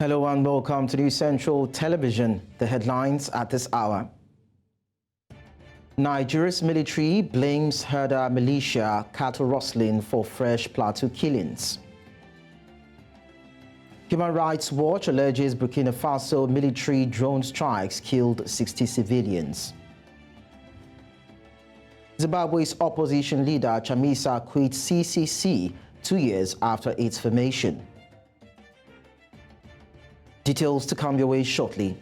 Hello and welcome to News Central Television. The headlines at this hour. Nigeria's military blames herder militia cattle rustling for fresh Plateau killings. Human Rights Watch alleges Burkina Faso military drone strikes killed 60 civilians. Zimbabwe's opposition leader Chamisa quits CCC 2 years after its formation. Details to come your way shortly.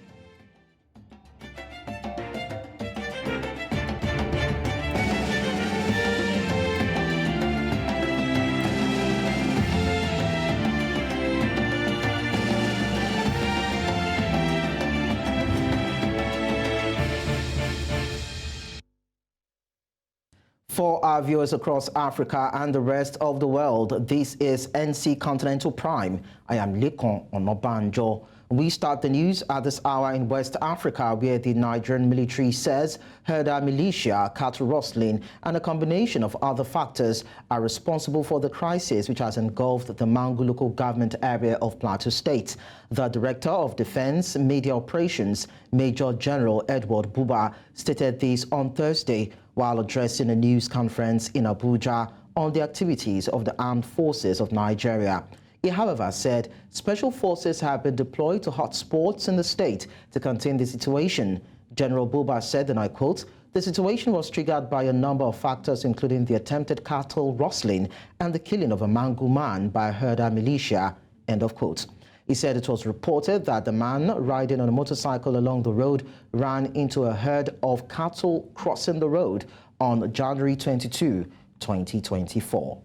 For our viewers across Africa and the rest of the world, this is NC Continental Prime. I am Lekon Onobanjo. We start the news at this hour in West Africa, where the Nigerian military says herder militia, cattle rustling, and a combination of other factors are responsible for the crisis which has engulfed the Mangu local government area of Plateau State. The Director of Defense Media Operations, Major General Edward Buba, stated this on Thursday while addressing a news conference in Abuja on the activities of the armed forces of Nigeria. He, however, said special forces have been deployed to hotspots in the state to contain the situation. General Buba said, and I quote, "The situation was triggered by a number of factors, including the attempted cattle rustling and the killing of a Mangu man by a herder militia," end of quote. He said it was reported that the man riding on a motorcycle along the road ran into a herd of cattle crossing the road on January 22, 2024.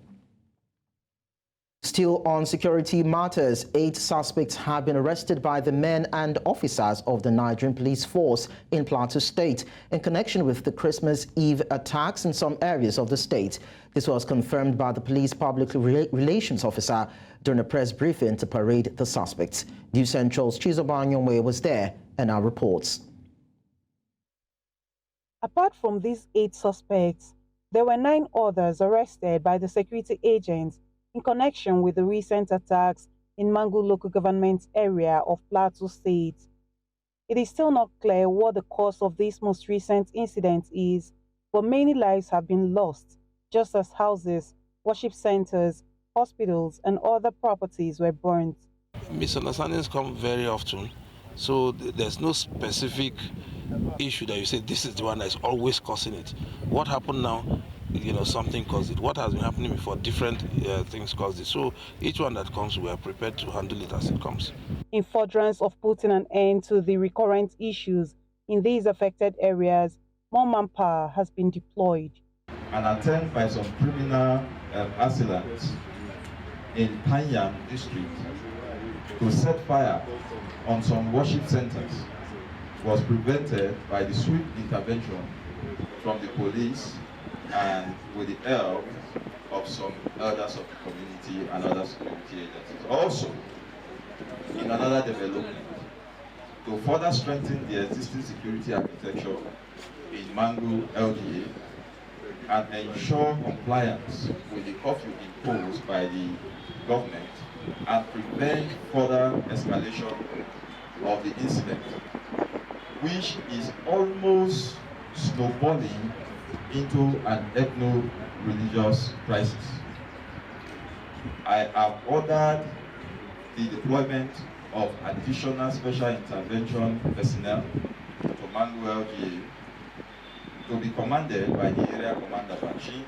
Still on security matters, 8 suspects have been arrested by the men and officers of the Nigerian police force in Plateau State in connection with the Christmas Eve attacks in some areas of the state. This was confirmed by the police public relations officer during a press briefing to parade the suspects. News Central's Chizobangu was there and now reports. Apart from these 8 suspects, there were 9 others arrested by the security agents in connection with the recent attacks in Mangu local government area of Plateau State. It is still not clear what the cause of this most recent incident is, but many lives have been lost, just as houses, worship centers, hospitals, and other properties were burnt. Misunderstandings come very often, so there's no specific issue that you say this is the one that's always causing it. What happened now? Something caused it. What has been happening before? Different things caused it. So each one that comes, we are prepared to handle it as it comes. In furtherance of putting an end to the recurrent issues in these affected areas, more manpower has been deployed. An attempt by some criminal assailants in Panyam district to set fire on some worship centers was prevented by the swift intervention from the police and with the help of some elders of the community and other security agencies. Also, in another development, to further strengthen the existing security architecture in Mangu LDA and ensure compliance with the curfew imposed by the government and prevent further escalation of the incident, which is almost snowballing into an ethno-religious crisis. I have ordered the deployment of additional special intervention personnel to Mangu LGA to be commanded by the area commander Bachi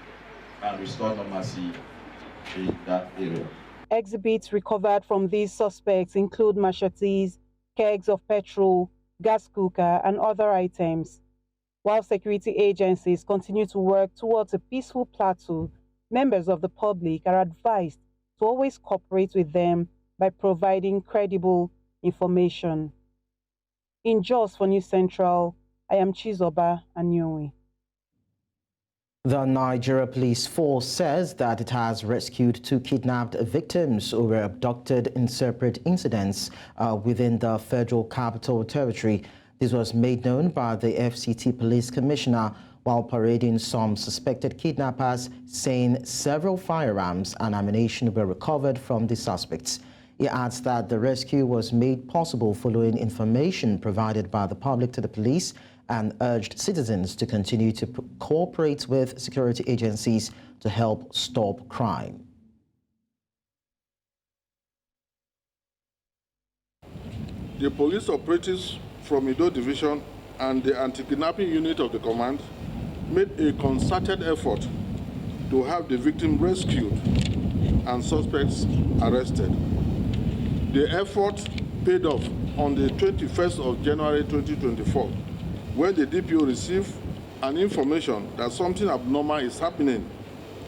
and restore normalcy in that area. Exhibits recovered from these suspects include machetes, kegs of petrol, gas cooker, and other items. While security agencies continue to work towards a peaceful plateau, members of the public are advised to always cooperate with them by providing credible information. In Jos for News Central, I am Chizoba Anyowe. The Nigeria Police Force says that it has rescued 2 kidnapped victims who were abducted in separate incidents within the Federal Capital Territory. This was made known by the FCT Police Commissioner while parading some suspected kidnappers, saying several firearms and ammunition were recovered from the suspects. He adds that the rescue was made possible following information provided by the public to the police and urged citizens to continue to cooperate with security agencies to help stop crime. The police operatives from Ido Division and the anti-kidnapping unit of the command made a concerted effort to have the victim rescued and suspects arrested. The effort paid off on the 21st of January 2024, when the DPO received an information that something abnormal is happening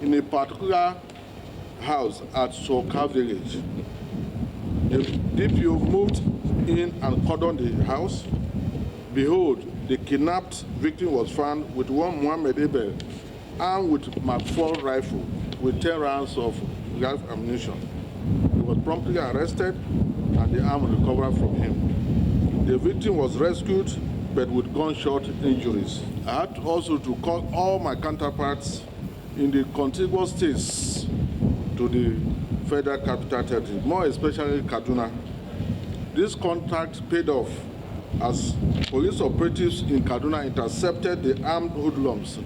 in a particular house at Soka village. The DPO moved in and cordoned the house. Behold, the kidnapped victim was found with one Mohammed Ebel armed with Mark IV rifle with 10 rounds of gas ammunition. He was promptly arrested and the arm recovered from him. The victim was rescued but with gunshot injuries. I had also to call all my counterparts in the contiguous states to the Federal Capital Territory, more especially Kaduna. This contact paid off as police operatives in Kaduna intercepted the armed hoodlums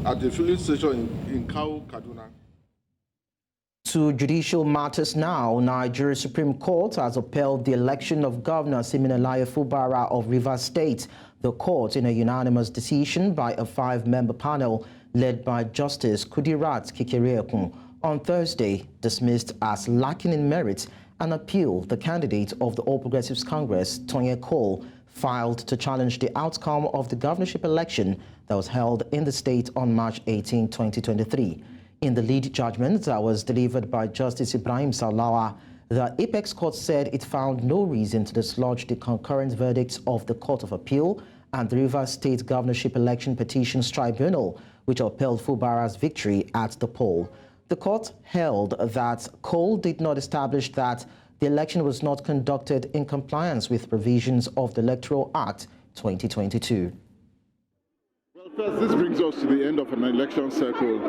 at the filling station in Kau, Kaduna. To judicial matters now, Nigeria's Supreme Court has upheld the election of Governor Siminalayi Fubara of Rivers State. The court, in a unanimous decision by a 5-member panel led by Justice Kudirat Kikereekun, on Thursday dismissed as lacking in merit an appeal the candidate of the All Progressives Congress, Tonye Cole, filed to challenge the outcome of the governorship election that was held in the state on March 18, 2023. In the lead judgment that was delivered by Justice Ibrahim Salawa, the Apex Court said it found no reason to dislodge the concurrent verdicts of the Court of Appeal and the Rivers State Governorship Election Petitions Tribunal, which upheld Fubara's victory at the poll. The court held that Cole did not establish that the election was not conducted in compliance with provisions of the Electoral Act 2022. Well, first, this brings us to the end of an election cycle,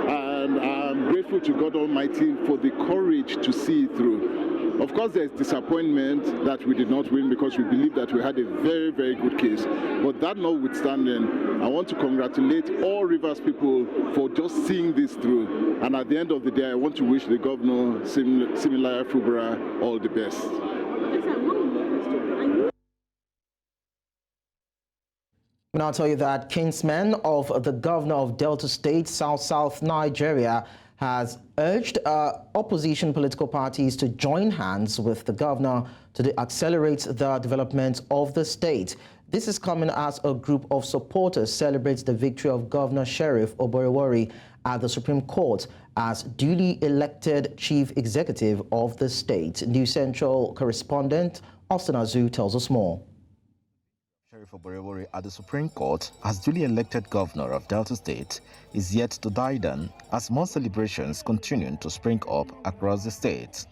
and I'm grateful to God Almighty for the courage to see it through. Of course, there's disappointment that we did not win because we believe that we had a very, very good case. But that notwithstanding, I want to congratulate all Rivers people for just seeing this through. And at the end of the day, I want to wish the governor, Siminalayi Fubara, all the best. And I'll tell you that kinsman of the governor of Delta State, South Nigeria, has urged opposition political parties to join hands with the governor to accelerate the development of the state. This is coming as a group of supporters celebrates the victory of Governor Sheriff Oborewori at the Supreme Court as duly elected chief executive of the state. New Central correspondent Austin Azu tells us more. Sheriff Oborewori at the Supreme Court, as duly elected governor of Delta State, is yet to die down as more celebrations continue to spring up across the state.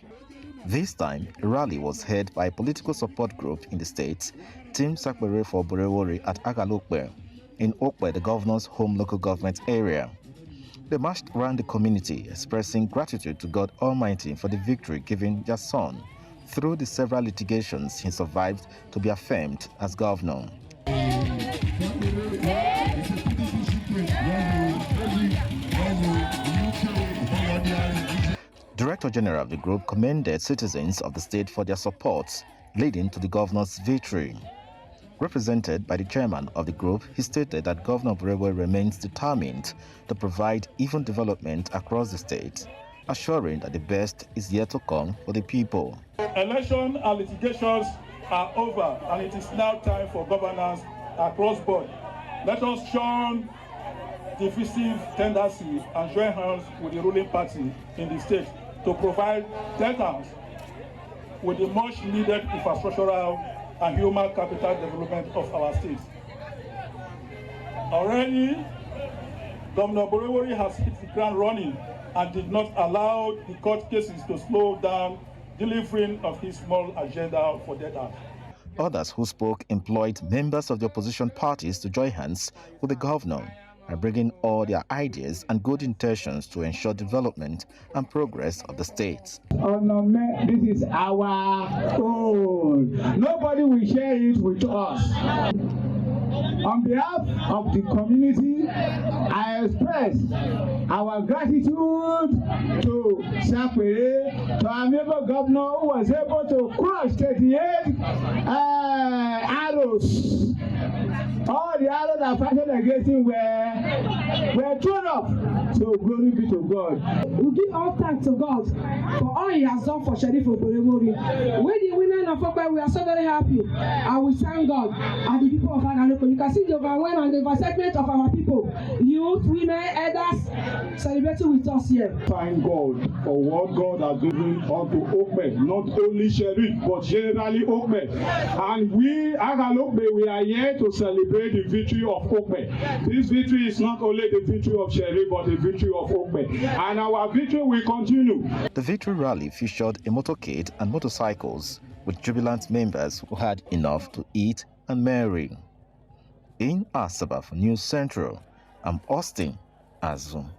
This time, a rally was held by a political support group in the state, Team Sakbere for Oborewori at Agalokwe, in Okwe, the governor's home local government area. They marched around the community expressing gratitude to God Almighty for the victory given their son. Through the several litigations, he survived to be affirmed as governor. Director General of the group commended citizens of the state for their support, leading to the governor's victory. Represented by the chairman of the group, he stated that Governor Oborewori remains determined to provide even development across the state, assuring that the best is yet to come for the people. Election and litigations are over, and it is now time for governance across board. Let us shun divisive tendency and join hands with the ruling party in the state to provide Deltans with the much needed infrastructural and human capital development of our state. Already, Governor Oborewori has hit the ground running and did not allow the court cases to slow down delivering of his small agenda for data. Others who spoke employed members of the opposition parties to join hands with the governor, are bringing all their ideas and good intentions to ensure development and progress of the state. Oh no, man, this is our own. Nobody will share it with us. On behalf of the community, I express our gratitude to Sapere, to our neighbor governor who was able to crush 38 arrows. All the arrows that fighting against him were thrown off. So glory be to God. We give all thanks to God for all He has done for Sheriff Oborevori. We the women of Okpe, we are so very happy, and we thank God and the people of Agaloko. You can see the overwhelm and the excitement of our people, youth, women, elders, celebrating with us here. Thank God for what God has given unto Okpe, not only Sheriff, but generally Okpe. And we, Agaloko, we are here to celebrate the victory of Okpe. This victory is not only the victory of Sheriff, but the victory of Okpe. And our victory will continue. The victory rally featured a motorcade and motorcycles with jubilant members who had enough to eat and marry. In Asaba for News Central, I'm Austin Azum.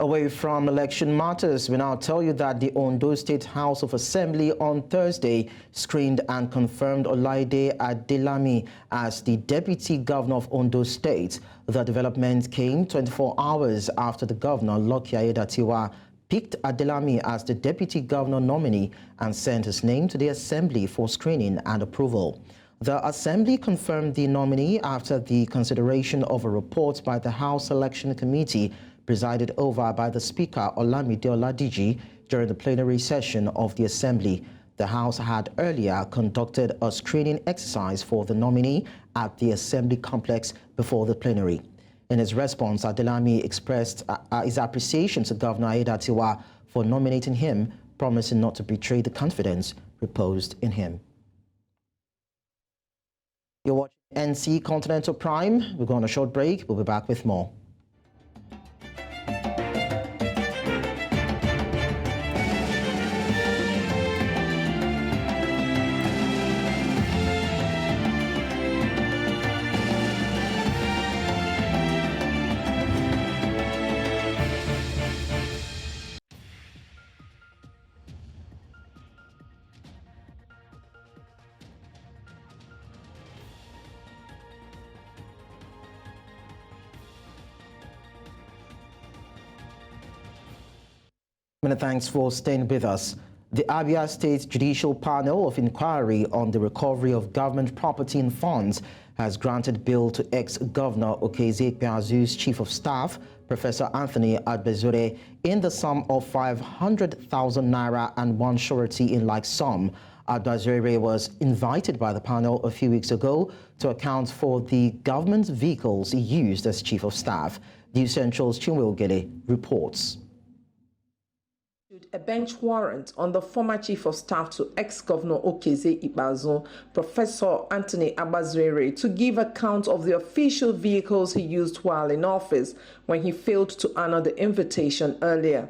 Away from election matters, we now tell you that the Ondo State House of Assembly on Thursday screened and confirmed Olaide Adelami as the Deputy Governor of Ondo State. The development came 24 hours after the Governor, Lucky Aiyedatiwa, picked Adelami as the Deputy Governor nominee and sent his name to the Assembly for screening and approval. The Assembly confirmed the nominee after the consideration of a report by the House Election Committee presided over by the Speaker Olamide Oladiji during the plenary session of the Assembly. The House had earlier conducted a screening exercise for the nominee at the Assembly complex before the plenary. In his response, Adelami expressed his appreciation to Governor Aiyedatiwa for nominating him, promising not to betray the confidence reposed in him. You're watching NC Continental Prime. We're going on a short break. We'll be back with more. Many thanks for staying with us. The Abia State Judicial Panel of Inquiry on the Recovery of Government Property and Funds has granted bail to ex-Governor Okezie Ikpeazu's Chief of Staff, Professor Anthony Adbezure, in the sum of 500,000 naira and one surety in like sum. Adbezure was invited by the panel a few weeks ago to account for the government vehicles he used as Chief of Staff. News Central's Chinwe Ogele reports. A bench warrant on the former Chief of Staff to ex-Governor Okezie Ikpeazu, Professor Anthony Adbezure, to give account of the official vehicles he used while in office when he failed to honor the invitation earlier.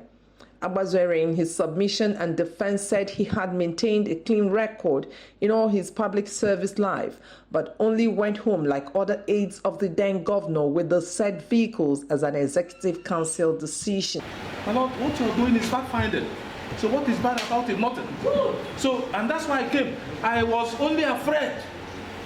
Adbezure, in his submission and defense, said he had maintained a clean record in all his public service life, but only went home like other aides of the then governor with the said vehicles as an executive council decision. What you're doing is fact-finding. So what is bad about it? Nothing. So, and that's why I came. I was only afraid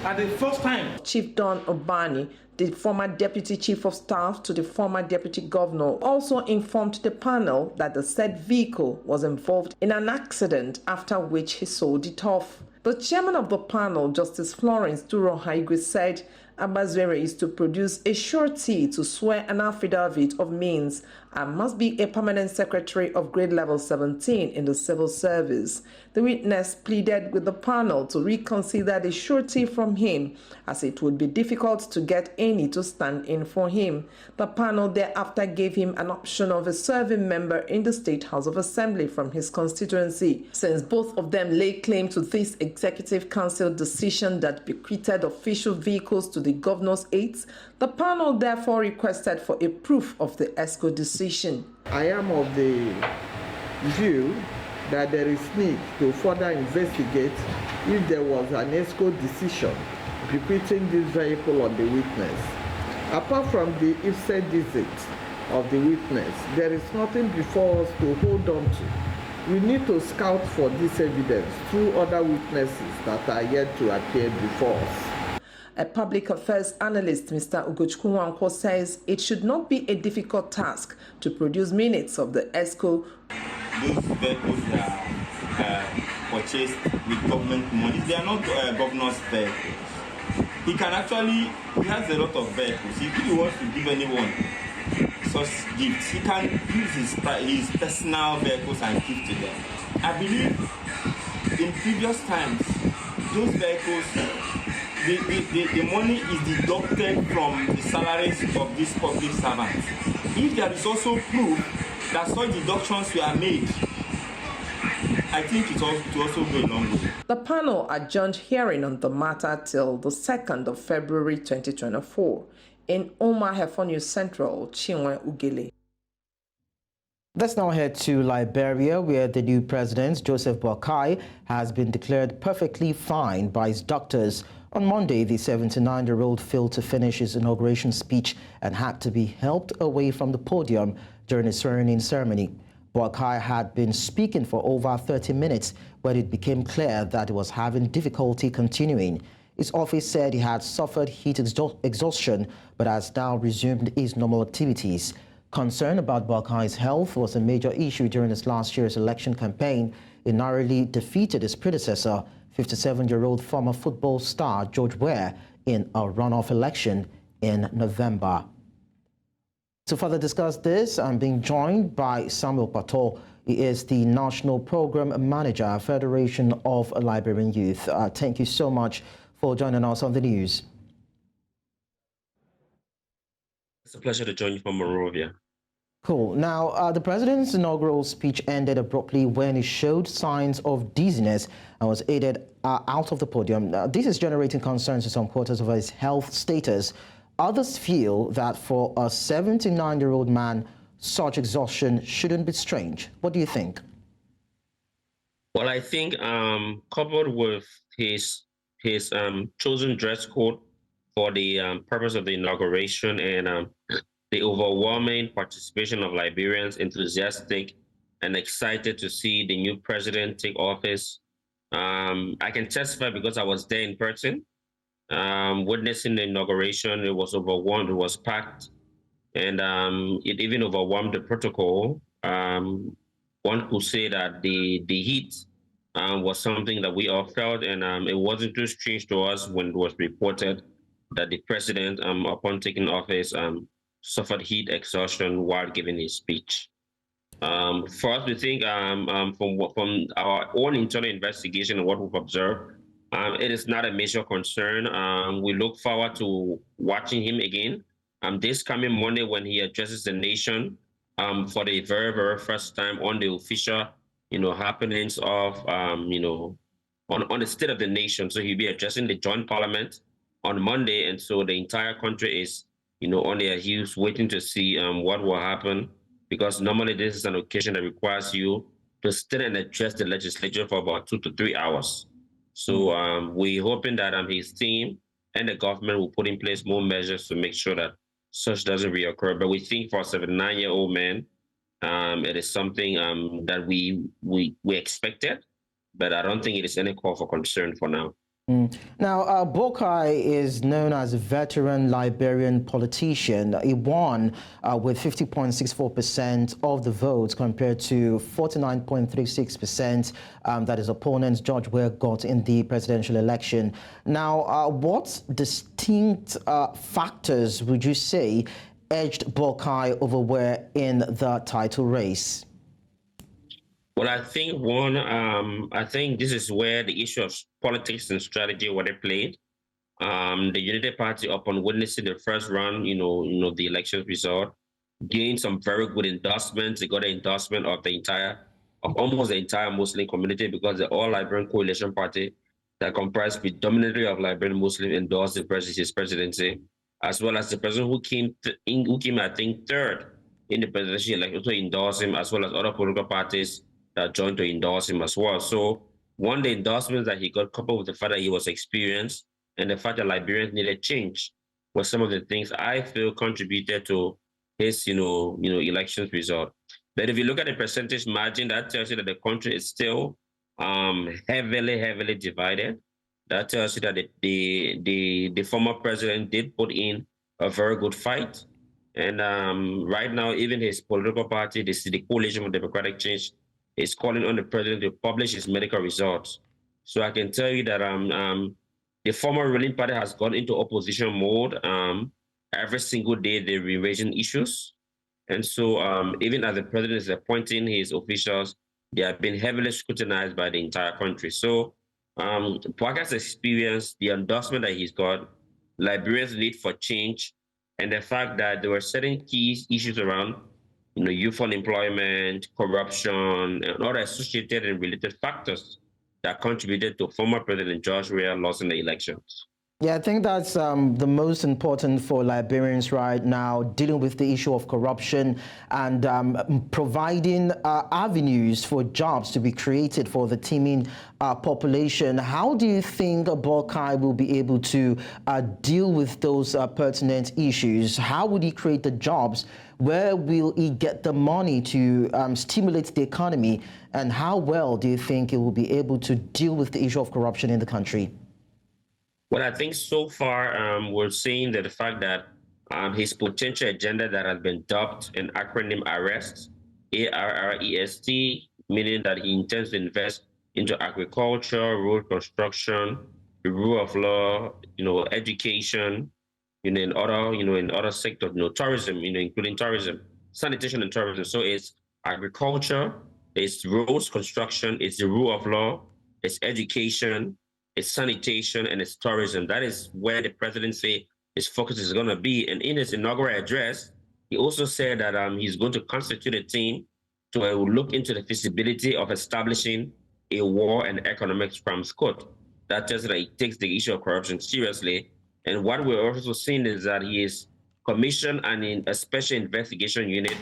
at the first time. Chief Don Obani, the former Deputy Chief of Staff to the former Deputy Governor, also informed the panel that the said vehicle was involved in an accident, after which he sold it off. The chairman of the panel, Justice Florence Duro-Haigwe, said Adbezure is to produce a surety to swear an affidavit of means and must be a permanent secretary of grade level 17 in the civil service. The witness pleaded with the panel to reconsider the surety from him, as it would be difficult to get any to stand in for him. The panel thereafter gave him an option of a serving member in the State House of Assembly from his constituency. Since both of them lay claim to this Executive Council decision that bequeathed official vehicles to the governor's aides, the panel therefore requested for a proof of the ESCO decision. I am of the view that there is need to further investigate if there was an ESCO decision bequeathing this vehicle on the witness. Apart from the if-said visit of the witness, there is nothing before us to hold on to. We need to scout for this evidence through other witnesses that are yet to appear before us. A public affairs analyst, Mr. Ugochukwu Nwankwo, says it should not be a difficult task to produce minutes of the ESCO. Those vehicles are purchased with government money. They are not governor's vehicles. He has a lot of vehicles. If he wants to give anyone such gifts, he can use his personal vehicles and give to them. I believe in previous times, those vehicles, the money is deducted from the salaries of these public servants. If there is also proof that such deductions were made, I think it will also go a long way. The panel adjourned hearing on the matter till the 2nd of February 2024 in Omar News Central, Chinwe Ugele. Let's now head to Liberia, where the new president, Joseph Boakai, has been declared perfectly fine by his doctors. On Monday, the 79-year-old failed to finish his inauguration speech and had to be helped away from the podium during a swearing-in ceremony. Boakai had been speaking for over 30 minutes when it became clear that he was having difficulty continuing. His office said he had suffered heat exhaustion but has now resumed his normal activities. Concern about Boakai's health was a major issue during his last year's election campaign. He narrowly defeated his predecessor, 57-year-old former football star George Weah, in a runoff election in November. To further discuss this, I'm being joined by Samuel Kpartor. He is the National Program Manager, Federation of Liberian Youth. Thank you so much for joining us on the news. It's a pleasure to join you from Monrovia. Cool. Now, the president's inaugural speech ended abruptly when he showed signs of dizziness and was aided out of the podium. This is generating concerns in some quarters over his health status. Others feel that for a 79-year-old man, such exhaustion shouldn't be strange. What do you think? Well, I think coupled with his chosen dress code for the purpose of the inauguration and the overwhelming participation of Liberians, enthusiastic and excited to see the new president take office. I can testify because I was there in person, witnessing the inauguration. It was overwhelmed, it was packed, and it even overwhelmed the protocol. One could say that the heat was something that we all felt, and it wasn't too strange to us when it was reported that the president, upon taking office, suffered heat exhaustion while giving his speech. For us to think from our own internal investigation and what we've observed, it is not a major concern. We look forward to watching him again this coming Monday when he addresses the nation for the very, very first time on the official, happenings of, on the state of the nation. So he'll be addressing the joint parliament on Monday, and so the entire country is on their heels waiting to see what will happen, because normally this is an occasion that requires you to sit and address the legislature for about 2 to 3 hours. So we're hoping that his team and the government will put in place more measures to make sure that such doesn't reoccur. But we think for a 79-year-old man, it is something that we expected, but I don't think it is any call for concern for now. Now, Boakai is known as a veteran Liberian politician. He won with 50.64% of the votes compared to 49.36% that his opponent, George Weah, got in the presidential election. Now, what distinct factors would you say edged Boakai over Weah in the title race? Well, I think I think this is where the issue of politics and strategy were played. The United Party, upon witnessing the first round, the election result, gained some very good endorsements. They got an endorsement of almost the entire Muslim community, because the All Liberian Coalition Party that comprised predominantly of Liberian Muslims endorsed his presidency, as well as the president who came, I think, third in the presidential election to endorse him, as well as other political parties that joined to endorse him as well. So one of the endorsements that he got, coupled with the fact that he was experienced and the fact that Liberians needed change, were some of the things I feel contributed to his, elections result. But if you look at the percentage margin, that tells you that the country is still heavily divided. That tells you that the former president did put in a very good fight. And right now, even his political party, the Coalition for Democratic Change, is calling on the president to publish his medical results. So I can tell you that the former ruling party has gone into opposition mode. Every single day, they're raising issues. And so even as the president is appointing his officials, they have been heavily scrutinized by the entire country. So Boakai's experience, the endorsement that he's got, Liberia's need for change, and the fact that there were certain key issues around youth unemployment, corruption, and other associated and related factors that contributed to former President George Weah losing the elections. Yeah, I think that's the most important for Liberians right now, dealing with the issue of corruption and providing avenues for jobs to be created for the teeming population. How do you think Boakai will be able to deal with those pertinent issues? How would he create the jobs? Where will he get the money to stimulate the economy? And how well do you think he will be able to deal with the issue of corruption in the country? Well, I think so far we're seeing that the fact that his potential agenda that has been dubbed an acronym ARREST, A-R-R-E-S-T, meaning that he intends to invest into agriculture, road construction, the rule of law, education, in other sectors, tourism, including tourism, sanitation and tourism. So it's agriculture, it's roads construction, it's the rule of law, it's education, it's sanitation, and it's tourism. That is where the presidency, his focus is going to be. And in his inaugural address, he also said that he's going to constitute a team to look into the feasibility of establishing a war and economic crimes court. That tells that he takes the issue of corruption seriously. And what we're also seeing is that he is commissioned a special investigation unit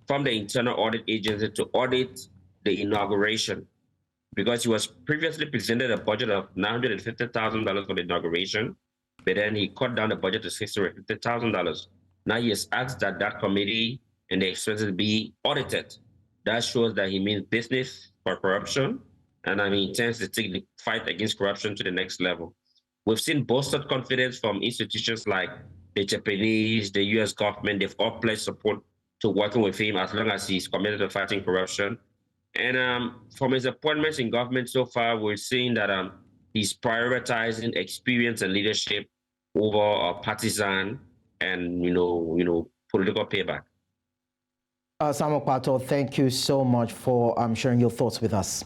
from the Internal Audit Agency to audit the inauguration, because he was previously presented a budget of $950,000 for the inauguration, but then he cut down the budget to $650,000. Now he has asked that committee and the expenses be audited. That shows that he means business for corruption, and he intends to take the fight against corruption to the next level. We've seen bolstered confidence from institutions like the Japanese, the US government. They've all pledged support to working with him as long as he's committed to fighting corruption. And from his appointments in government so far, we're seeing that he's prioritizing experience and leadership over partisan and political payback. Samuel Kpartor, thank you so much for sharing your thoughts with us.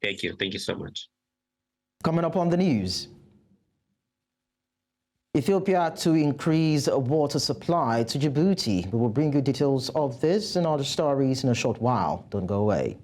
Thank you so much. Coming up on the news, Ethiopia to increase water supply to Djibouti. We will bring you details of this and other stories in a short while. Don't go away.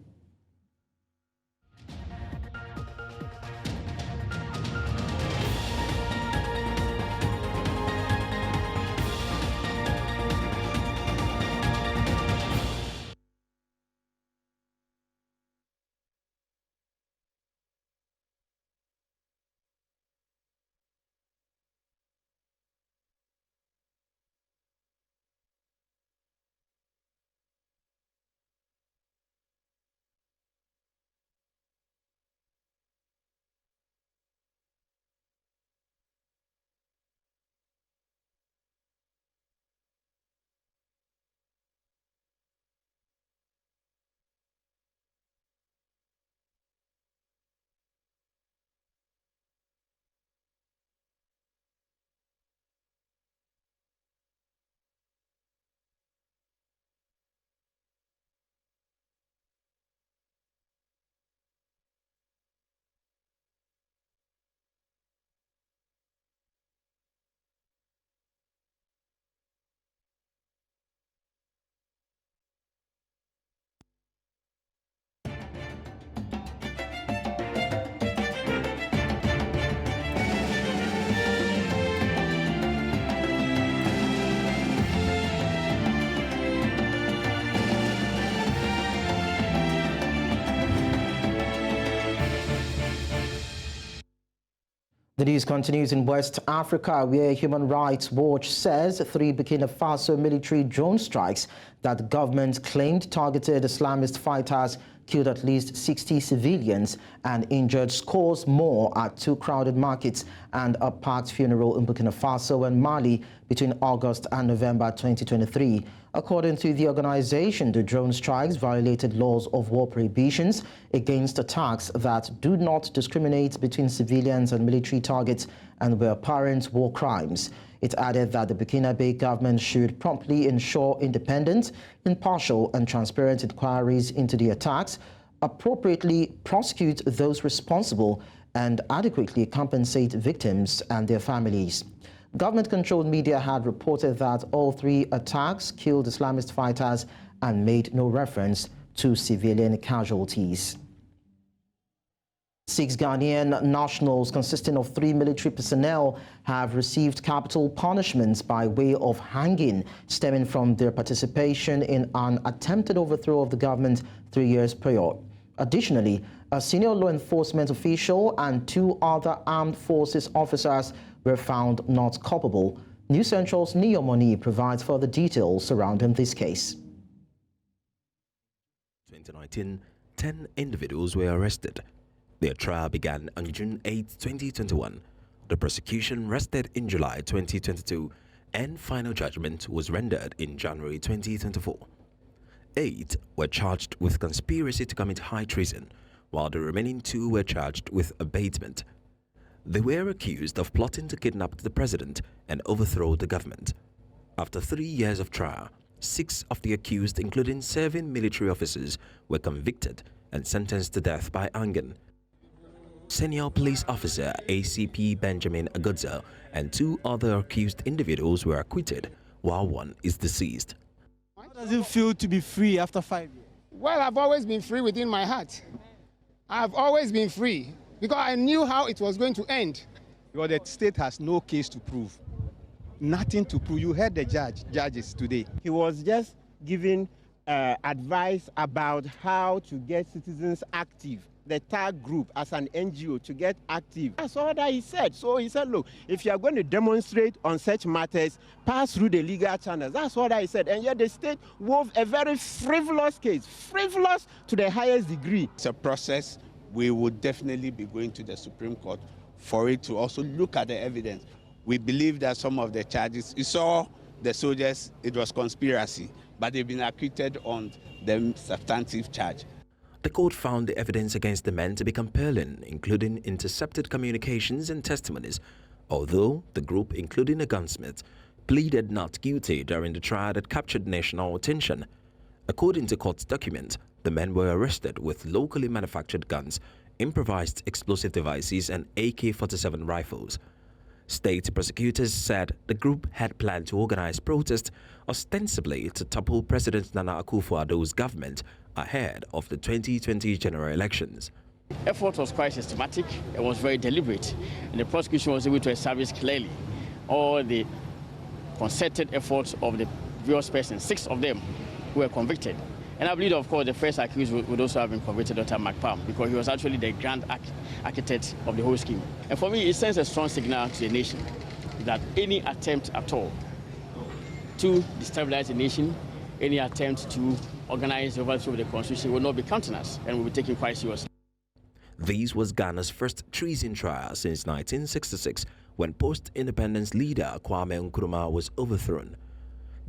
The news continues in West Africa, where Human Rights Watch says 3 Burkina Faso military drone strikes that the government claimed targeted Islamist fighters killed at least 60 civilians and injured scores more at 2 crowded markets and a packed funeral in Burkina Faso and Mali between August and November 2023. According to the organization, the drone strikes violated laws of war prohibitions against attacks that do not discriminate between civilians and military targets and were apparent war crimes. It added that the Burkinabe government should promptly ensure independent, impartial and transparent inquiries into the attacks, appropriately prosecute those responsible and adequately compensate victims and their families. Government-controlled media had reported that all 3 attacks killed Islamist fighters and made no reference to civilian casualties. 6 Ghanaian nationals consisting of 3 military personnel have received capital punishments by way of hanging stemming from their participation in an attempted overthrow of the government 3 years prior. Additionally, a senior law enforcement official and 2 other armed forces officers were found not culpable. News Central's Neo Moni provides further details surrounding this case. 2019, 10 individuals were arrested. Their trial began on June 8, 2021. The prosecution rested in July 2022 and final judgment was rendered in January 2024. 8 were charged with conspiracy to commit high treason, while the remaining 2 were charged with abatement. They were accused of plotting to kidnap the president and overthrow the government. After 3 years of trial, 6 of the accused, including 7 military officers, were convicted and sentenced to death by hanging. Senior police officer ACP Benjamin Agodza and 2 other accused individuals were acquitted, while 1 is deceased. How does it feel to be free after 5 years? Well, I've always been free within my heart. I've always been free because I knew how it was going to end. Because the state has no case to prove. Nothing to prove. You heard the judges today. He was just giving advice about how to get citizens active. The TAG group as an NGO to get active. That's all that he said. So he said, look, if you are going to demonstrate on such matters, pass through the legal channels. That's all that he said. And yet the state wove a very frivolous case, frivolous to the highest degree. It's a process. We would definitely be going to the Supreme Court for it to also look at the evidence. We believe that some of the charges, you saw the soldiers, it was conspiracy, but they've been acquitted on the substantive charge. The court found the evidence against the men to be compelling, including intercepted communications and testimonies, although the group, including a gunsmith, pleaded not guilty during the trial that captured national attention. According to court documents, the men were arrested with locally manufactured guns, improvised explosive devices and AK-47 rifles. State prosecutors said the group had planned to organize protests ostensibly to topple President Nana Akufo-Addo's government ahead of the 2020 general elections. The effort was quite systematic, it was very deliberate, and the prosecution was able to establish clearly all the concerted efforts of the various persons, 6 of them who were convicted. And I believe, of course, the first accused would also have been convicted, Dr. McPalm, because he was actually the grand architect of the whole scheme. And for me, it sends a strong signal to the nation that any attempt at all to destabilize the nation, any attempt to organize the overthrow of the constitution will not be countenanced and will be taken quite seriously. This was Ghana's first treason trial since 1966, when post-independence leader Kwame Nkrumah was overthrown.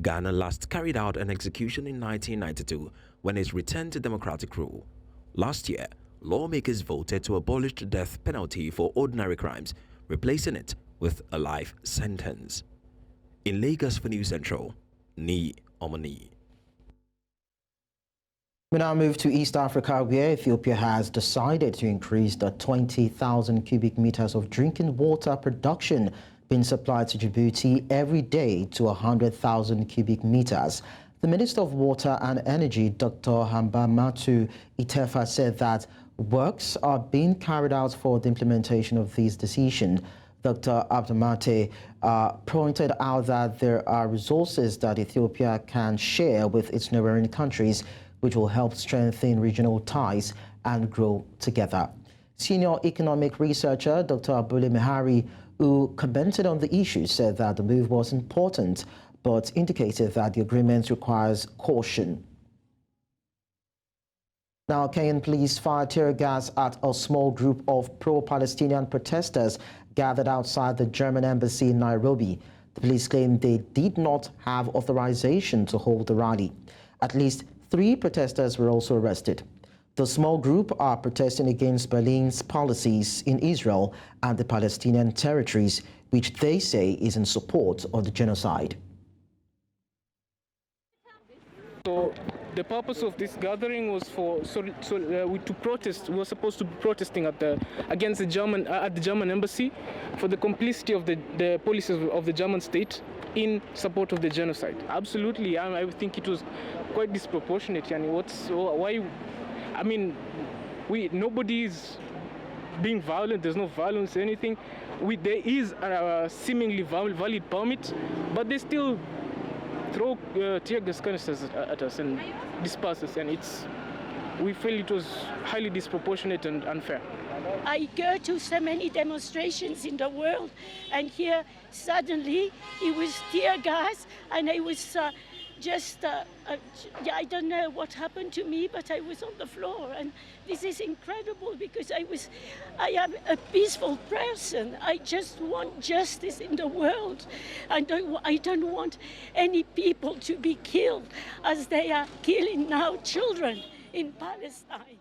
Ghana last carried out an execution in 1992 when it returned to democratic rule. Last year, lawmakers voted to abolish the death penalty for ordinary crimes, replacing it with a life sentence. In Lagos for News Central, Ni Omoni. We now move to East Africa, where Ethiopia has decided to increase the 20,000 cubic meters of drinking water production being supplied to Djibouti every day to 100,000 cubic meters. The Minister of Water and Energy, Dr. Hambamatu Itefa, said that works are being carried out for the implementation of this decision. Dr. Abdamate pointed out that there are resources that Ethiopia can share with its neighboring countries, which will help strengthen regional ties and grow together. Senior economic researcher Dr. Abule Mehari, who commented on the issue, said that the move was important, but indicated that the agreement requires caution. Now, Kenyan police fired tear gas at a small group of pro-Palestinian protesters gathered outside the German embassy in Nairobi. The police claimed they did not have authorization to hold the rally. At least 3 protesters were also arrested. The small group are protesting against Berlin's policies in Israel and the Palestinian territories, which they say is in support of the genocide. So the purpose of this gathering was to protest. We were supposed to be protesting against the German embassy for the complicity of the policies of the German state in support of the genocide. Absolutely, I think it was quite disproportionate. Nobody is being violent. There's no violence or anything. There is a seemingly valid permit, but they still throw tear gas canisters at us and disperse us, and we feel it was highly disproportionate and unfair. I go to so many demonstrations in the world, and here suddenly it was tear gas, and I was I don't know what happened to me, but I was on the floor, and this is incredible because I am a peaceful person. I just want justice in the world. I don't want any people to be killed as they are killing now children in Palestine.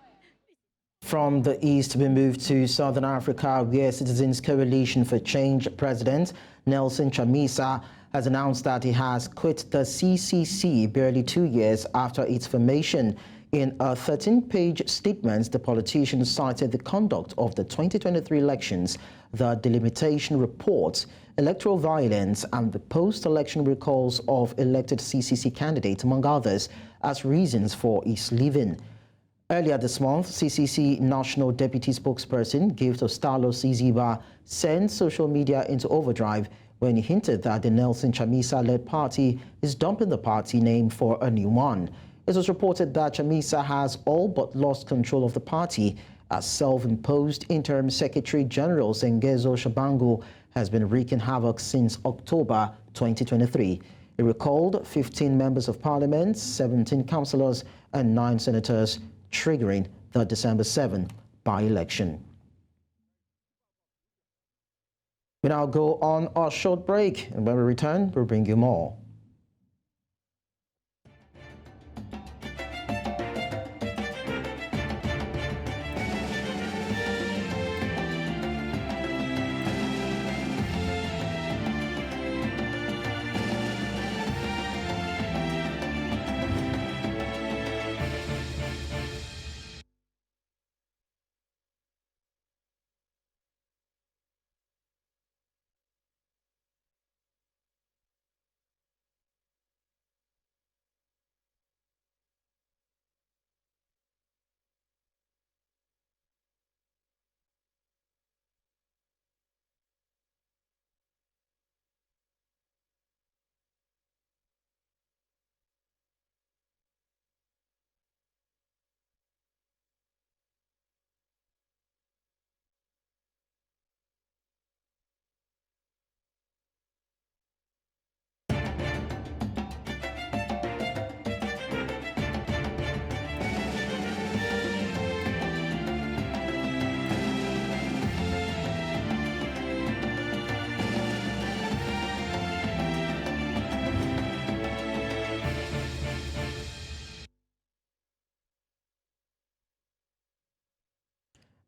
From the east, we move to Southern Africa, where Citizens Coalition for Change President Nelson Chamisa has announced that he has quit the CCC barely 2 years after its formation. In a 13-page statement, the politician cited the conduct of the 2023 elections, the delimitation report, electoral violence, and the post-election recalls of elected CCC candidates, among others, as reasons for his leaving. Earlier this month, CCC National Deputy Spokesperson Gift Ostalo Siziba sent social media into overdrive when he hinted that the Nelson Chamisa-led party is dumping the party name for a new one. It was reported that Chamisa has all but lost control of the party, as self-imposed interim Secretary General Sengezo Tshabangu has been wreaking havoc since October 2023. He recalled 15 members of parliament, 17 councillors, and 9 senators, triggering the December 7 by-election. We now go on a short break, and when we return, we'll bring you more.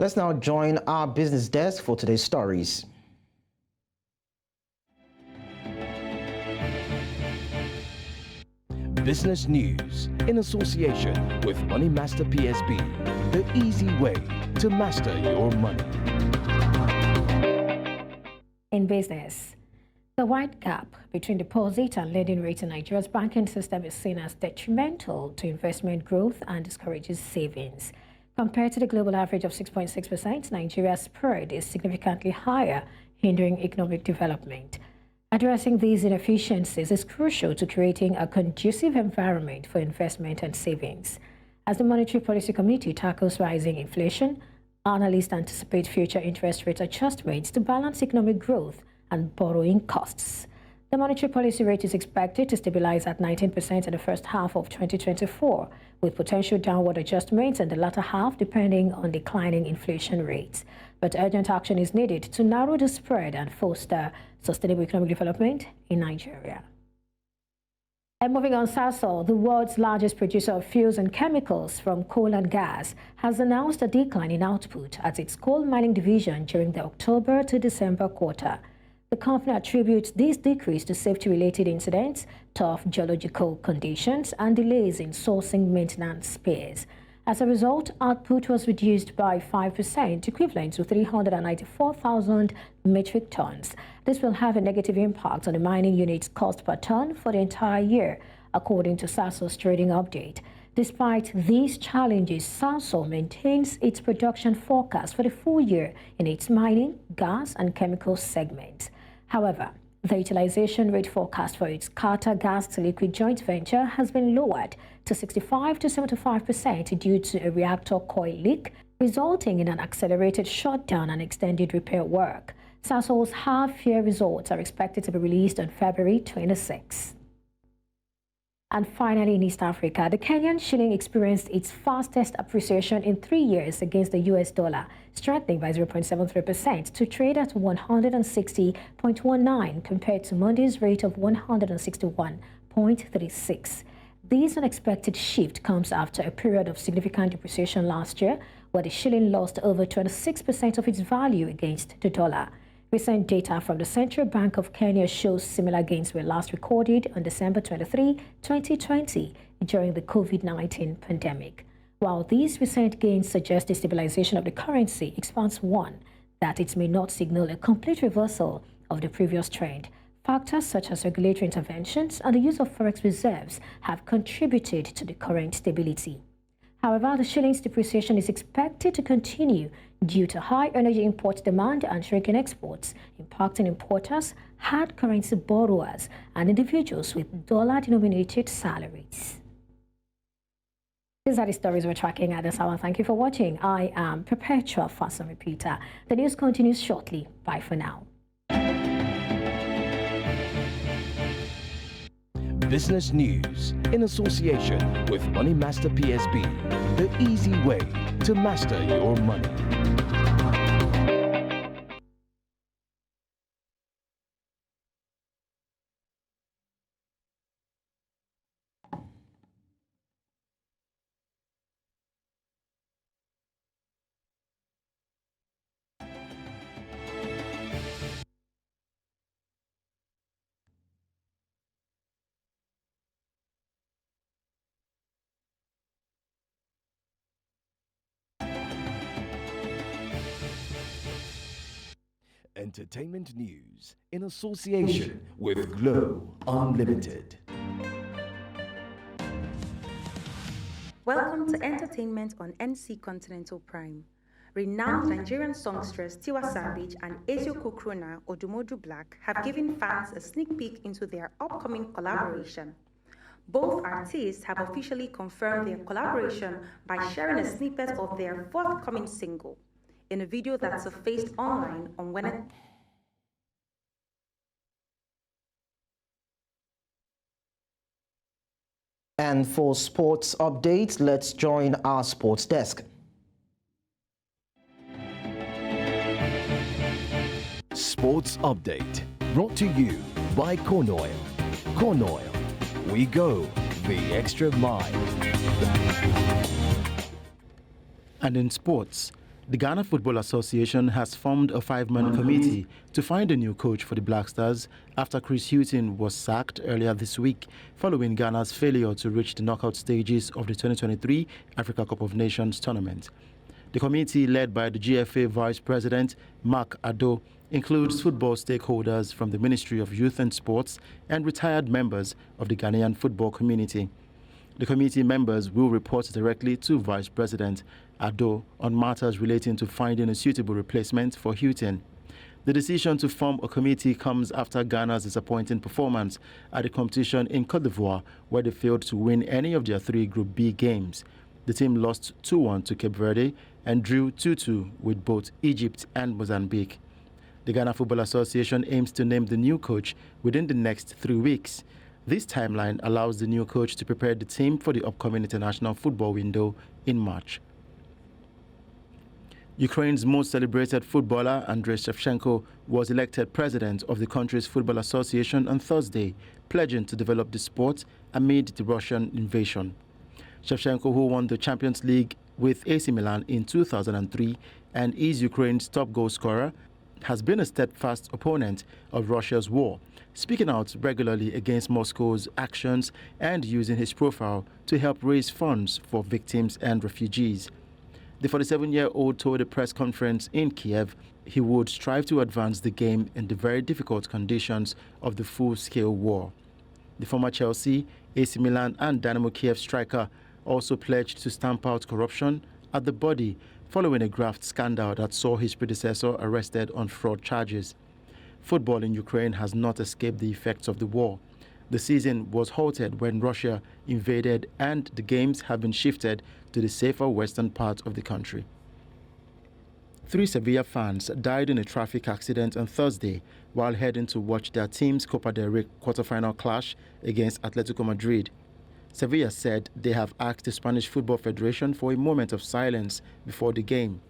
Let's now join our business desk for today's stories. Business news in association with Money Master PSB, the easy way to master your money. In business, the wide gap between deposit and lending rate in Nigeria's banking system is seen as detrimental to investment growth and discourages savings. Compared to the global average of 6.6%, Nigeria's spread is significantly higher, hindering economic development. Addressing these inefficiencies is crucial to creating a conducive environment for investment and savings. As the Monetary Policy Committee tackles rising inflation, Analysts anticipate future interest rate adjustments to balance economic growth and borrowing costs. The monetary policy rate is expected to stabilize at 19% in the first half of 2024, with potential downward adjustments in the latter half depending on declining inflation rates. But urgent action is needed to narrow the spread and foster sustainable economic development in Nigeria. And moving on, Sasol, the world's largest producer of fuels and chemicals from coal and gas, has announced a decline in output at its coal mining division during the October to December quarter. The company attributes this decrease to safety-related incidents, tough geological conditions, and delays in sourcing maintenance spares. As a result, output was reduced by 5%, equivalent to 394,000 metric tons. This will have a negative impact on the mining unit's cost per ton for the entire year, according to Sasol's trading update. Despite these challenges, Sasol maintains its production forecast for the full year in its mining, gas, and chemical segments. However, the utilization rate forecast for its Kpartor gas-to-liquid joint venture has been lowered to 65 to 75% due to a reactor coil leak, resulting in an accelerated shutdown and extended repair work. Sasol's half-year results are expected to be released on February 26. And finally, in East Africa, the Kenyan shilling experienced its fastest appreciation in 3 years against the US dollar, strengthening by 0.73% to trade at 160.19 compared to Monday's rate of 161.36. This unexpected shift comes after a period of significant depreciation last year, where the shilling lost over 26% of its value against the dollar. Recent data from the Central Bank of Kenya shows similar gains were last recorded on December 23, 2020, during the COVID-19 pandemic. While these recent gains suggest a stabilization of the currency, experts warn that it may not signal a complete reversal of the previous trend. Factors such as regulatory interventions and the use of forex reserves have contributed to the current stability. However, the shilling's depreciation is expected to continue due to high energy import demand and shrinking exports, impacting importers, hard currency borrowers, and individuals with dollar-denominated salaries. These are the stories we're tracking at this hour. Thank you for watching. I am Perpetual Fast and Repeater. The news continues shortly. Bye for now. Business news in association with Money Master PSB, the easy way to master your money. Entertainment news in association with Glow Unlimited. Welcome to Entertainment on NC Continental Prime. Renowned Nigerian songstress Tiwa Savage and Eziokwu crooner Odumodu Black have given fans a sneak peek into their upcoming collaboration. Both artists have officially confirmed their collaboration by sharing a snippet of their forthcoming single in a video that surfaced online on Wednesday. And for sports updates, let's join our sports desk. Sports update brought to you by Corn Oil. Corn Oil, we go the extra mile. And in sports, the Ghana Football Association has formed a 5-man committee to find a new coach for the Black Stars after Chris Hughton was sacked earlier this week following Ghana's failure to reach the knockout stages of the 2023 Africa Cup of Nations tournament. The committee, led by the GFA Vice President Mark Ado, includes football stakeholders from the Ministry of Youth and Sports and retired members of the Ghanaian football community. The committee members will report directly to Vice President Ado on matters relating to finding a suitable replacement for Hughton. The decision to form a committee comes after Ghana's disappointing performance at the competition in Côte d'Ivoire, where they failed to win any of their 3 Group B games. The team lost 2-1 to Cape Verde and drew 2-2 with both Egypt and Mozambique. The Ghana Football Association aims to name the new coach within the next 3 weeks. This timeline allows the new coach to prepare the team for the upcoming international football window in March. Ukraine's most celebrated footballer, Andrei Shevchenko, was elected president of the country's football association on Thursday, pledging to develop the sport amid the Russian invasion. Shevchenko, who won the Champions League with AC Milan in 2003 and is Ukraine's top goal scorer, has been a steadfast opponent of Russia's war, speaking out regularly against Moscow's actions and using his profile to help raise funds for victims and refugees. The 47-year-old told a press conference in Kiev he would strive to advance the game in the very difficult conditions of the full-scale war. The former Chelsea, AC Milan and Dynamo Kiev striker also pledged to stamp out corruption at the body following a graft scandal that saw his predecessor arrested on fraud charges. Football in Ukraine has not escaped the effects of the war. The season was halted when Russia invaded, and the games have been shifted to the safer western part of the country. 3 Sevilla fans died in a traffic accident on Thursday while heading to watch their team's Copa del Rey quarter-final clash against Atletico Madrid. Sevilla said they have asked the Spanish Football Federation for a moment of silence before the game.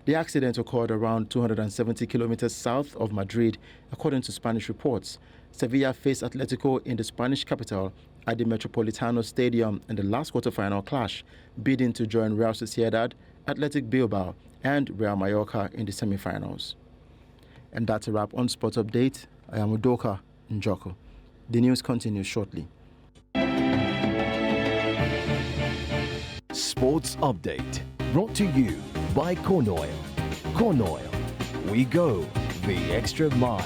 The accident occurred around 270 kilometers south of Madrid, according to Spanish reports. Sevilla faced Atletico in the Spanish capital at the Metropolitano Stadium in the last quarter-final clash, bidding to join Real Sociedad, Athletic Bilbao, and Real Mallorca in the semi-finals. And that's a wrap on Sports Update. I am Udoka Njoko. The news continues shortly. Sports Update, brought to you by Corn Oil. Corn Oil, we go the extra mile.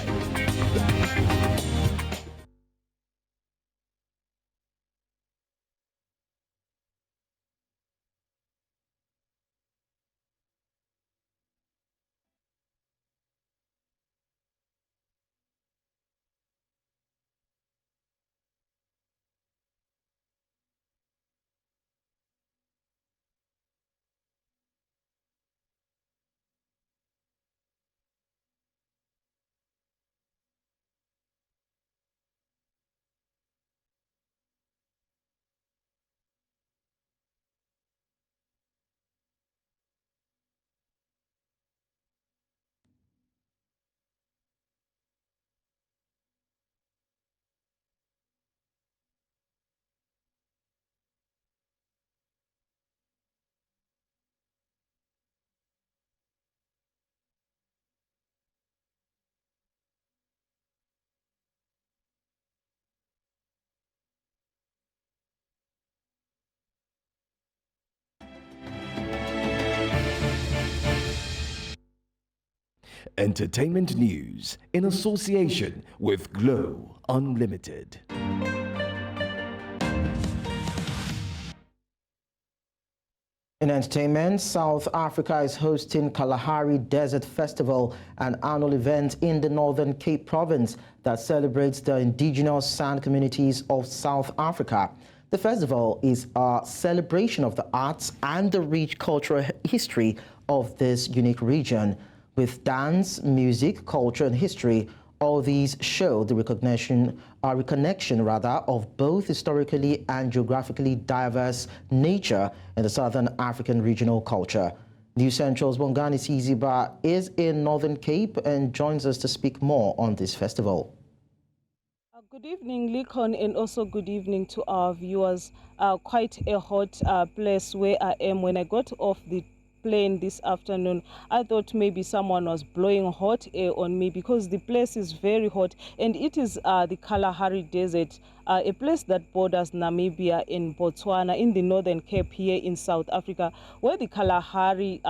Entertainment news in association with Glow Unlimited. In entertainment, South Africa is hosting Kalahari Desert Festival, an annual event in the Northern Cape province that celebrates the indigenous sand communities of South Africa. The festival is a celebration of the arts and the rich cultural history of this unique region. With dance, music, culture, and history, all these show the reconnection of both historically and geographically diverse nature in the Southern African regional culture. News Central's Bongani Siziba is in Northern Cape and joins us to speak more on this festival. Good evening, Likon, and also good evening to our viewers. Quite a hot place where I am. When I got off the plane this afternoon, I thought maybe someone was blowing hot air on me because the place is very hot, and it is the Kalahari Desert, a place that borders Namibia and Botswana in the Northern Cape here in South Africa, where the Kalahari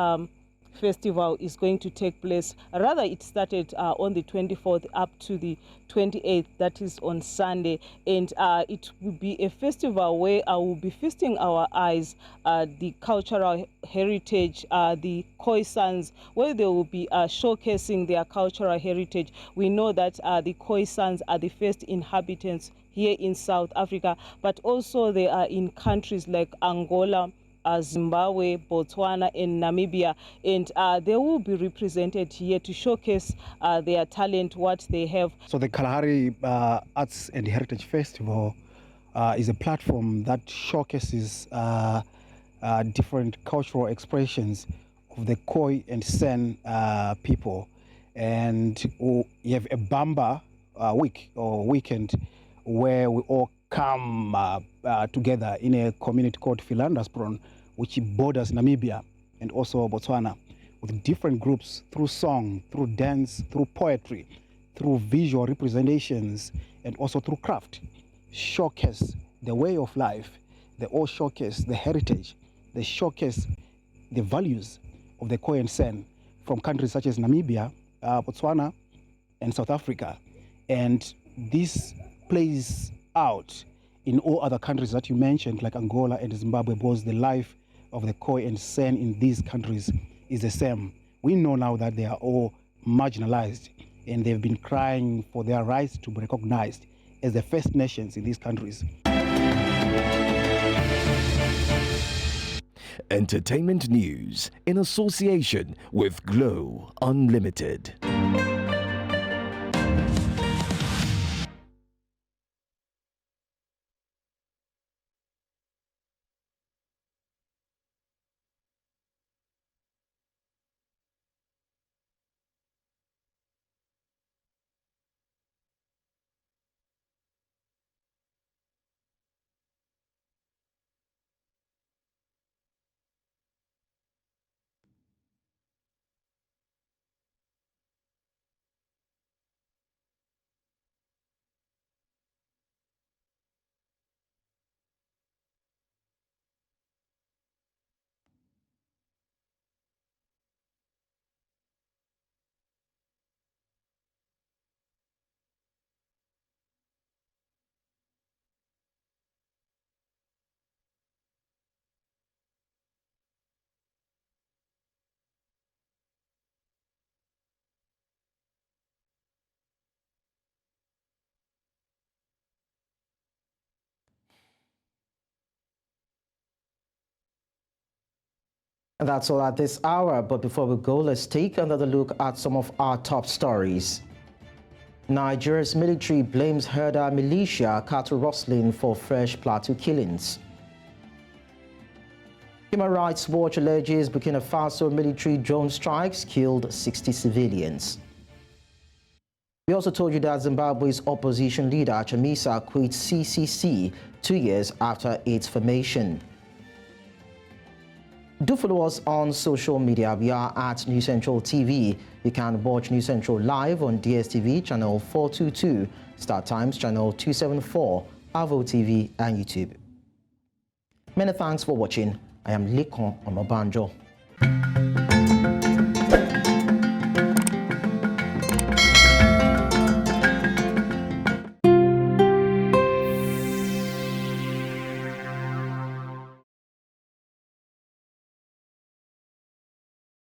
festival is going to take place. Rather, it started on the 24th up to the 28th, that is on Sunday, and it will be a festival where I will be feasting our eyes the cultural heritage, the Khoisans, where they will be showcasing their cultural heritage. We know that the Khoisans are the first inhabitants here in South Africa, but also they are in countries like Angola, Zimbabwe, Botswana, and Namibia, and they will be represented here to showcase their talent, what they have. So the Kalahari Arts and Heritage Festival is a platform that showcases different cultural expressions of the Khoi and San people. And you have a Bamba week or weekend where we all come together in a community called Philandaspron, which borders Namibia and also Botswana, with different groups through song, through dance, through poetry, through visual representations, and also through craft. Showcase the way of life. They all showcase the heritage. They showcase the values of the Khoi and San from countries such as Namibia, Botswana, and South Africa. And this plays out in all other countries that you mentioned, like Angola and Zimbabwe, because the life of the Khoi and San in these countries is the same. We know now that they are all marginalized, and they've been crying for their rights to be recognized as the First Nations in these countries. Entertainment news in association with Glow Unlimited. And that's all at this hour, but before we go, let's take another look at some of our top stories. Nigeria's military blames herder militia cattle rustling for fresh Plateau killings. Human Rights Watch alleges Burkina Faso military drone strikes killed 60 civilians. We also told you that Zimbabwe's opposition leader Chamisa quits CCC 2 years after its formation. Do follow us on social media. We are at News Central TV. You can watch News Central live on DSTV channel 422, Star Times channel 274, Avo TV and YouTube. Many thanks for watching. I am Lekon Onobanjo.